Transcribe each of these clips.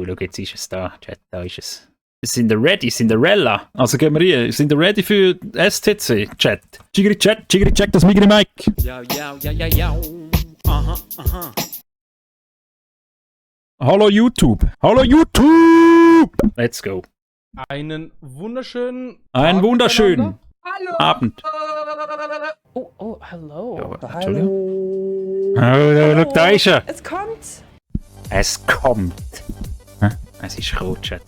schau, jetzt ist es da. Chat, da ist es. Sind ihr ready? Cinderella? Also gehen wir rein. Sind ihr ready für STC? Chat. Chigri check das Migri Mic. Ja. Aha. Hallo YouTube. Hallo YouTube. Let's go. Einen wunderschönen Einen Abend wunderschönen miteinander. Abend. Oh, hello. Ja, Entschuldigung. Oh, da ist er. Es kommt. Es kommt. Hä? Es ist rot, Chat.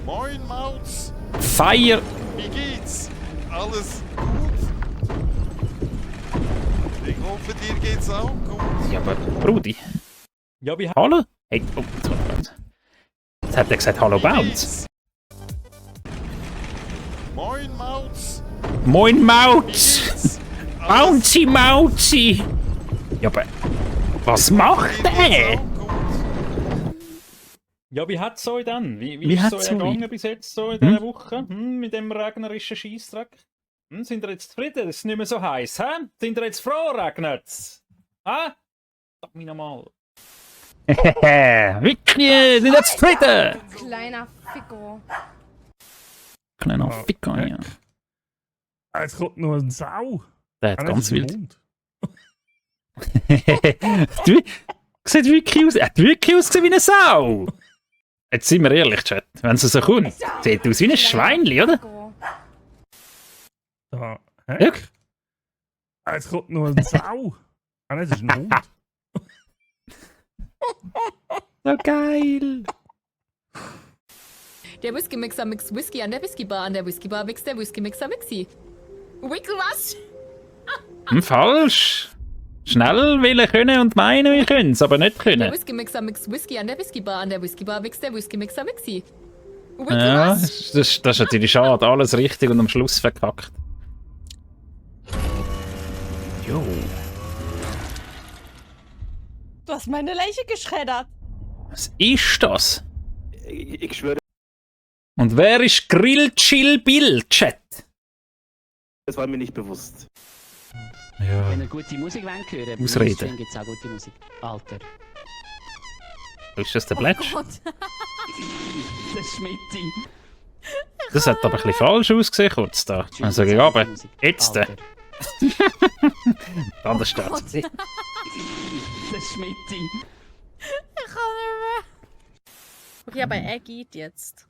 Moin Maus, Feier. wie geht's? Alles gut? Ich hoffe, dir geht's auch gut. Ja, aber Brudi. Ja, wie Hallo? Hey, oh, jetzt hat er gesagt Hallo Wie Bounce. geht's? Moin Maus, Moin wie Mauz. geht's? Bouncy Mauzi. Ja, aber was macht Dir der? geht's auch gut. Ja, wie hat es euch dann? Wie Wie ist es hat's euch euch? ergangen bis jetzt so in dieser Woche? Mit dem regnerischen Scheissdreck? Sind ihr jetzt zufrieden? Es ist nicht mehr so heiß, hä? Sind ihr jetzt froh, regnet's? Hä? Sag mir nochmal. Wirklich, sind jetzt zufrieden. Kleiner Ficko. Kleiner Ficker, ja. Es kommt nur ein Sau. Der hat Ah, ganz das ist ein wild. Hund. Sieht wirklich aus. Er hat wirklich ausgesehen wie eine Sau. Jetzt sind wir ehrlich, Chat. Wenn sie so kommt, sieht aus wie ein Schweinli, oder? Ficko. Da. Hä? Ja. Es kommt nur ein Sau. Ah, nein, das ist ein Hund. So geil. Der Whisky-Mixer mixt Whisky an der Whisky-Bar. An der Whisky-Bar mixt der Whisky-Mixer Wixi. Wickel was? Falsch. Schnell wollen können und meinen, wir können es, aber nicht Der können. Whisky-Mixer mixt Whisky an der Whisky-Bar. An der Whisky-Bar mixt der Whisky-Mixer Wixi. Wickel Ja, was? das ist natürlich schade. Alles richtig und am Schluss verkackt. Jo. Du hast meine Leiche geschreddert. Was ist das? Ich schwöre, Und wer ist Grill Chill Bill, Chat? das war mir nicht bewusst. Ja. Wenn ihr gute Musik hören wollt, bei Ausreden. uns Stream gibt's auch gute Musik. Alter. Ist das der Plätsch? Gott. Das Schmitti. Das hat aber ein bisschen falsch ausgesehen kurz da. Also geh runter. Jetzt. Alter. Anders steht. Das Schmitti. Okay, aber er geht jetzt.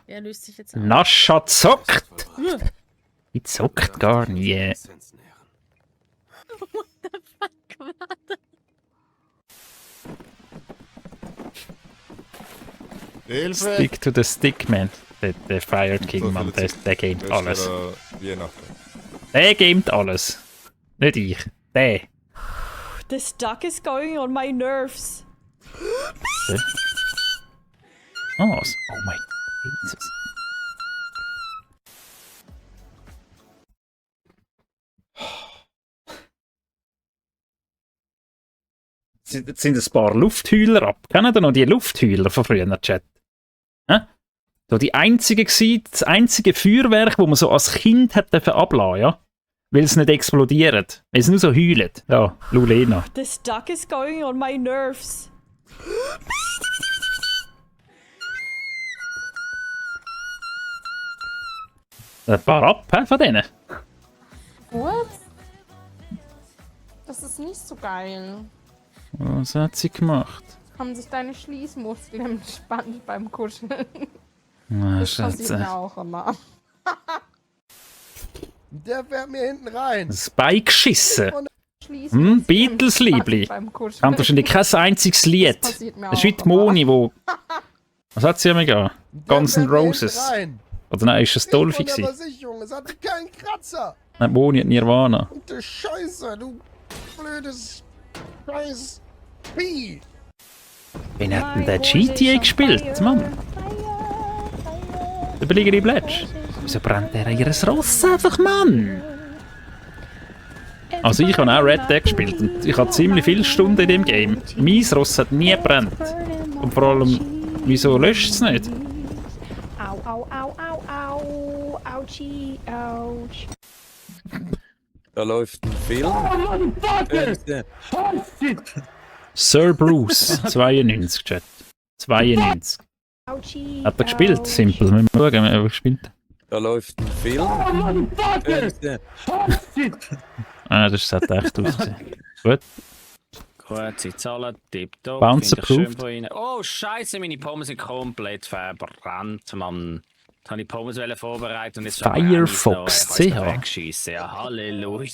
Er löst sich jetzt auf. Nascha zockt. Die zockt gar nicht. Hilfe! Stick to the stick, man. Der Fire King, man. Der gamet alles. Der gamet alles. Nicht ich. Der. This duck is going on my nerves. Oh, oh mein Jesus. Jetzt sind ein paar Luftheuler ab. Kennen ihr noch die Luftheuler von früher, Chat? Hä? So die einzige gsi, das einzige Feuerwerk, das man so als Kind hat ablassen, ja? Weil es nicht explodiert. Weil es nur so heult. Ja, Lulena. This duck is going on my nerves. Ein paar ab, von denen. What? Das ist nicht so geil. Was hat sie gemacht? Haben sich deine Schließmuskeln entspannt beim Kuscheln. Na, Das passiert Schatze. mir auch immer. Der fährt mir hinten rein. Spike geschissen. Schließmuskeln Beatles-Liebli. entspannt beim Kuscheln. Kann wahrscheinlich kein einziges Lied. Das passiert mir Das ist wie auch die Moni, wo... Was hat sie immer gegeben? Der Guns N' fährt mir hinten Roses. rein. Oder nein, ist das Dolphy Ich von der gewesen? Versicherung, es hatte keinen Kratzer. Nein, Moni hat Nirvana. Und du Scheiße, du blödes Scheiß Vieh. Wen hat denn der GTA gespielt, Mann? Der billige Bletsch. Wieso brennt der ihr Ross einfach, Mann? Also ich habe auch Red Dead gespielt und ich habe ziemlich viele Stunden in dem Game. Mein Ross hat nie gebrannt. Und vor allem, wieso löscht es nicht? Au, au, au, au, au. Autschi, ouch. Da läuft ein Film. Sir Bruce, 92, Chat. 92. Hat er gespielt? Simpel. Müssen wir schauen, wer gespielt hat. Da läuft ein Film. Das hat echt ausgesehen. Gut. Gut, sie zahlen tipptopp. Bounce Finde ich schön approved. von Ihnen. Oh, Scheiße, meine Pommes sind komplett verbrannt, Mann. Jetzt habe ich Pommes vorbereitet und jetzt Firefox CH. wegschießen. Ja, Halleluja.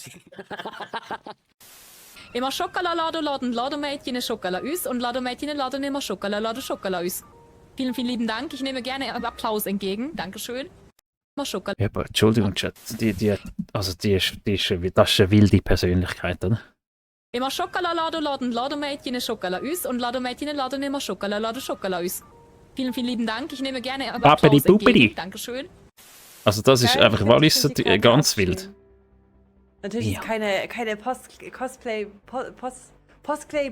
Immer Schokolade laden, Lademädchen Schokolade aus und Lademädchen laden immer Schokolade Schokolade aus. Vielen, vielen lieben Dank. Ich nehme gerne Applaus entgegen. Dankeschön. Immer Schokolade. Ja, aber Entschuldigung, Chat. Das ist eine wilde Persönlichkeit, oder? Immer Schokolade laden, Lademädchen Schokolade aus und Lademädchen laden immer Schokolade Schokolade aus. Vielen, vielen lieben Dank. Ich nehme gerne Applaus Papedi-Pupedi. entgegen. Dankeschön. Also das ist Geil, einfach das Wallis finde ich gerade ganz auch wild. schön. Natürlich Ja. ist keine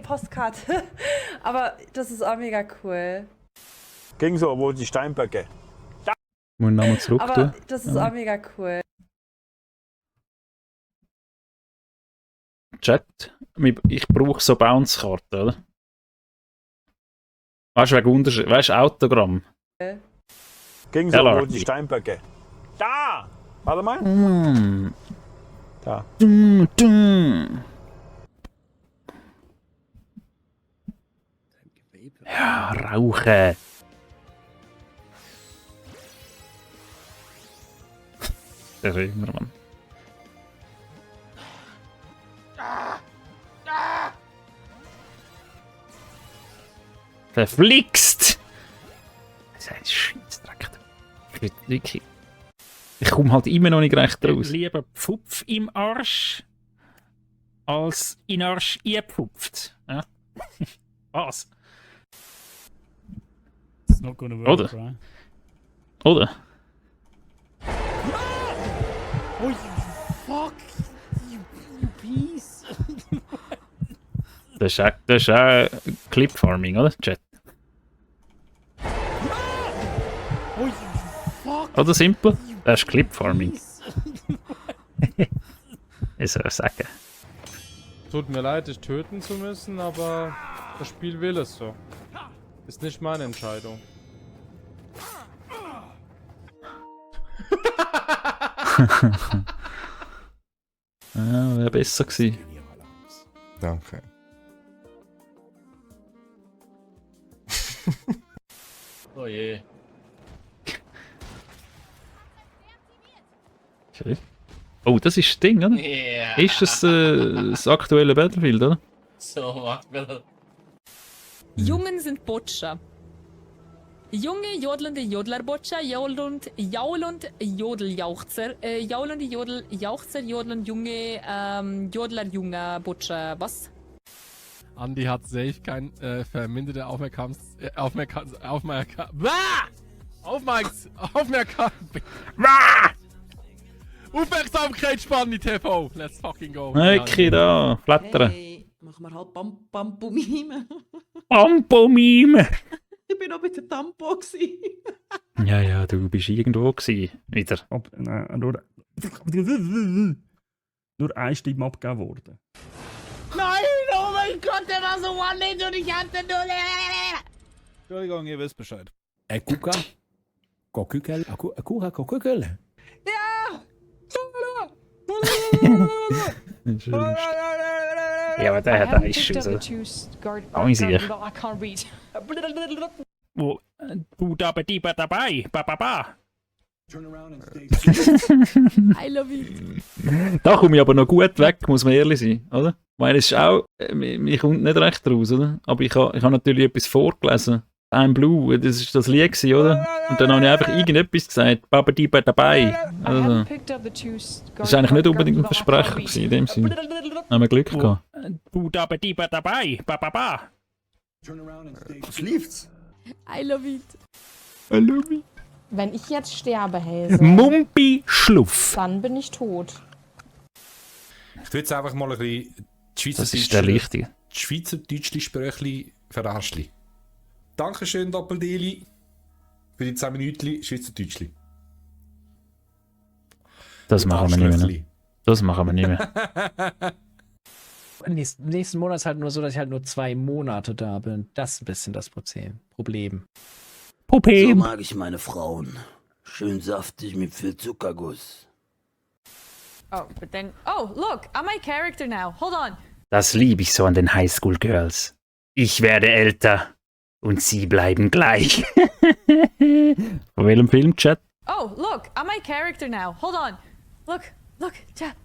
Postkarte, aber das ist auch mega cool. Ging so, wo die Steinböcke. Muss ich nochmal zurück Aber tun. das ist auch mega cool. Chat, ich brauche so Bounce-Karten, oder? Weißt du, wegen Unterschied, weißt du, Autogramm. Ging so, wo die Steinböcke. Da! Warte mal. Da. Ja, rauchen. Der Römer, Mann. Verflixt! Das ist ein Scheissdreck. Wirklich. Ich komme halt immer noch nicht recht raus. Lieber Pfupf im Arsch als in Arsch eingepfupft. Ja? Was? It's not gonna work, Oder? right? Oder? Oh, fuck! You piece! Das ist auch Clip-Farming, oder? Chat. Oh, fuck! Oder simpel? Das ist Clip-Farming. Ich soll sagen. Tut mir leid, dich töten zu müssen, aber das Spiel will es so. Ist nicht meine Entscheidung. Ja, wäre besser gewesen. Danke. Oh je. Okay. Oh, das ist das Ding, oder? Yeah. Ist das das aktuelle Battlefield, oder? So macht man das. Jungen sind Botscher. Junge jodelnde Jodlerbotscher, jaulend Jodeljauchzer, jaulende Jodeljauchzer, jodeln junge Jodlerjunger Botscher, was? Andi hat safe kein verminderte Aufmerksamkeitsspanne TV. Let's fucking go. Okay, da, flattern. Hey, machen wir halt Pampomime. Pampomime! Ich bin auch bei der Tampo gewesen. Ja, du bist irgendwo gewesen. Wieder. Nur eine Stimme abgegeben worden. Nein, oh mein Gott, der war so one-hit und ich hatte nur... Entschuldigung, ihr wisst Bescheid. Kuka? Kokükel? Kokükel? Ja, aber der hat Issues, oder? Amüsiert. Wo du da bei dir dabei? Ba. I love it. Da komme ich aber noch gut weg, muss man ehrlich sein, oder? Ich meine, es ist auch, mir kommt nicht recht raus, oder? Aber ich habe natürlich etwas vorgelesen. I'm Blue, das ist das Lied gewesen, oder? Und dann habe ich einfach irgendetwas gesagt, Baba Diba dabei. Also, das ist eigentlich nicht unbedingt ein Versprecher gewesen, in dem Sinne. Haben wir Glück gehabt. Du da bei dir dabei? Ba. Was lief's? I love it. I love you. Wenn ich jetzt sterbe, Hazel, Mumpi Schluff. dann bin ich tot. Ich will jetzt einfach mal ein bisschen die Das ist der Richtige. Schweizerdeutschli Spröchli verarschli. Dankeschön, Doppeldeli, für die 10 Minuten Schweizerdeutschli. Das machen wir nicht mehr. Das machen wir nicht mehr. Nächsten Monat ist halt nur so, dass ich halt nur 2 Monate da bin. Das ist ein bisschen das Problem. Problem. So mag ich meine Frauen. Schön saftig mit viel Zuckerguss. Oh, but then... Oh, look, I'm my character now. Hold on. Das liebe ich so an den Highschool Girls. Ich werde älter und sie bleiben gleich. Von welchem Film, Chat? Oh, look, I'm my character now. Hold on. Look, chat.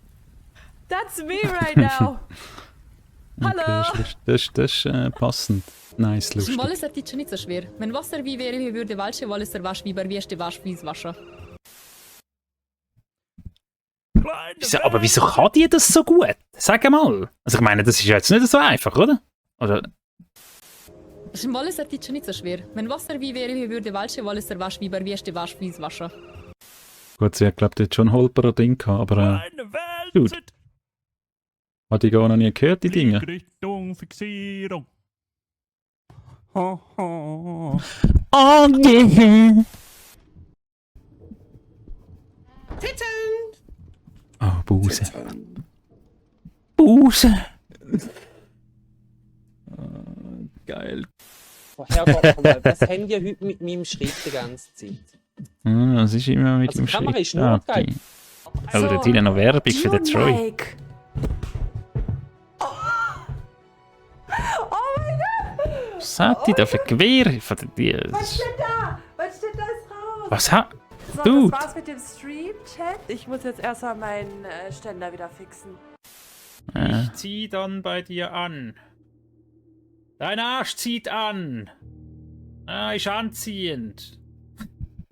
That's me right now. Hallo. Das ist passend. Nice, lustig. Wallis ist schon nicht so schwer. Wenn Wasser wie wäre, wie würde welche Wallis der Waschbiber, wie ist der Waschfließwascher? Aber wieso kann die das so gut? Sag mal. Also ich meine, das ist jetzt nicht so einfach, oder? Oder? Wallis ist schon nicht so schwer. Wenn Wasser wie wäre, wie würde welche Wallis der Waschbiber, wie ist der Waschfließwascher? Gut, sie hat, glaube ich, schon ein Holperer-Ding gehabt, aber gut. Hat die gar noch nie gehört, die Dinge? Richtung Fixierung. Oh yeah! Oh, Buse. Buse! Geil. Herrgott, mal, was haben die heute mit meinem Schritt die ganze Zeit? Das ist immer mit Also dem die Kamera Schritt. ist nur geil. Also dort hinten noch Werbung für den Troy. Oh mein Gott! Was hat die da für Gewehr? Was steht da? Was steht da raus? Was hat... So, Dude! das war's mit dem Stream-Chat. Ich muss jetzt erstmal meinen Ständer wieder fixen. Ich zieh dann bei dir an. Dein Arsch zieht an. Ah, ist anziehend.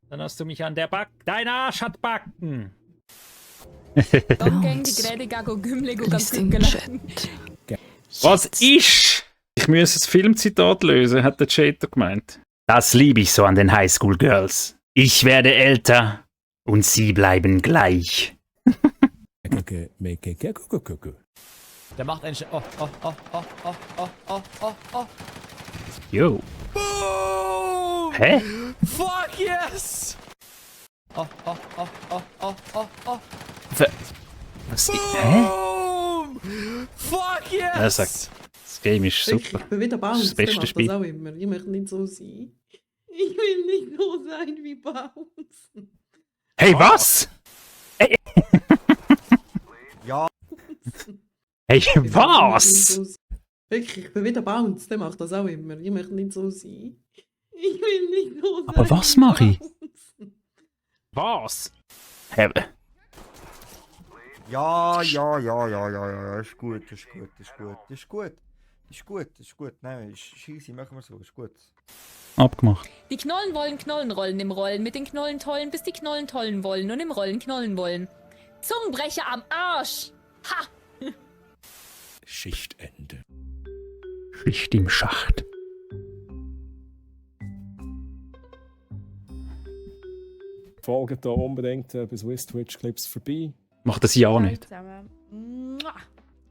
Dann hast du mich an der Back... Dein Arsch hat Backen. Dann gehen die Gräde gago Gümle go ganz Was ist? Ich muss das Filmzitat lösen, hat der Chater gemeint. Das liebe ich so an den Highschool Girls. Ich werde älter und sie bleiben gleich. Der macht einen Yo. Boom! Hä? Fuck yes! Was? Hä? Boom! Fuck yes! Er sagt, das Game ist super. Ich bin wieder Das ist das beste Spiel. auch immer. Ich möchte nicht so sein. Ich will nicht so sein wie Bounce. Hey, was? Hey. Ja. Hey, was? Wirklich, ich bin wieder Bounce. Der macht das auch immer. Ich möchte nicht so sein. Ich will nicht so sein. Aber was mache ich? Was? Hey. Ja. Ist gut. Nein, ist easy, machen wir so. Ist gut. Abgemacht. Die Knollen wollen Knollen rollen im Rollen, mit den Knollen tollen, bis die Knollen tollen wollen und im Rollen knollen wollen. Zungenbrecher am Arsch! Ha! Schichtende. Schicht im Schacht. Folgt da unbedingt bei Swiss Twitch Clips vorbei. Macht das ja nicht.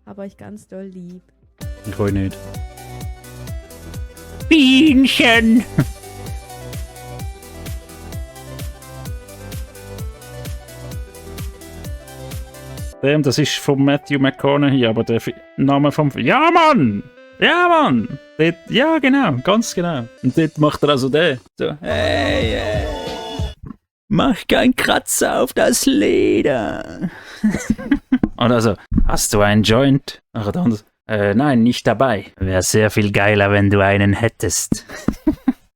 Hab euch ganz doll lieb. Ich will nicht. Bienchen! Das ist von Matthew McConaughey, aber der Name vom... Ja, Mann! Ja, Mann! Dort, ja, genau, ganz genau. Und dort macht er also den. So, hey. Mach keinen Kratzer auf das Leder. Und also, hast du einen Joint? Ach, der andere. Nein, nicht dabei. Wäre sehr viel geiler, wenn du einen hättest.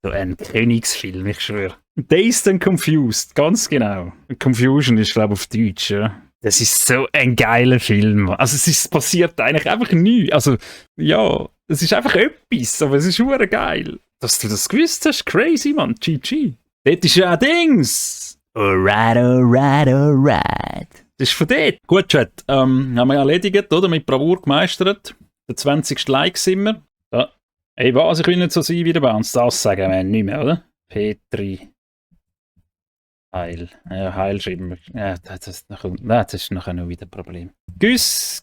So ein Königsfilm, ich schwöre. Dazed and Confused, ganz genau. Confusion ist, glaube ich, auf Deutsch, ja. Das ist so ein geiler Film. Also es passiert eigentlich einfach nichts. Also, ja, es ist einfach etwas, aber es ist hure geil. Dass du das gewusst hast, crazy, Mann. GG. Dort ist ja ein Dings. Alright. Das ist von dort. Gut, Chat. Haben wir erledigt, oder? Mit Bravour gemeistert. Der 20. Like sind wir. Ja. Ey, was? Ich will nicht so sein wie der Bounce. Das sagen wir nicht mehr, oder? Petri. Heil. Ja, Heil schreiben wir. Ja, das ist nachher noch wieder ein Problem. Güss,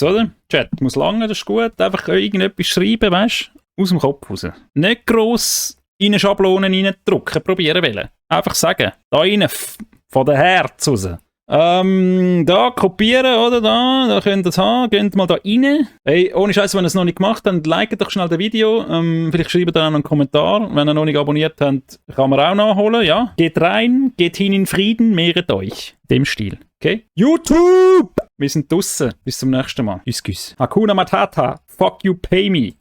oder? Chat, muss lange, das ist gut. Einfach irgendetwas schreiben, weißt du? Aus dem Kopf raus. Nicht gross in eine Schablone reindrücken, probieren wollen. Einfach sagen. Da rein, von der Herz raus. Da kopieren, oder? Da könnt ihr es haben. Geht mal da rein. Hey, ohne Scheiß, wenn ihr es noch nicht gemacht habt, liket doch schnell das Video. Vielleicht schreibt ihr auch noch einen Kommentar. Wenn ihr noch nicht abonniert habt, kann man auch nachholen, ja? Geht rein, geht hin in Frieden, mehret euch. Dem Stil, okay? YouTube! Wir sind draussen. Bis zum nächsten Mal. Tschüss. Hakuna Matata. Fuck you, pay me.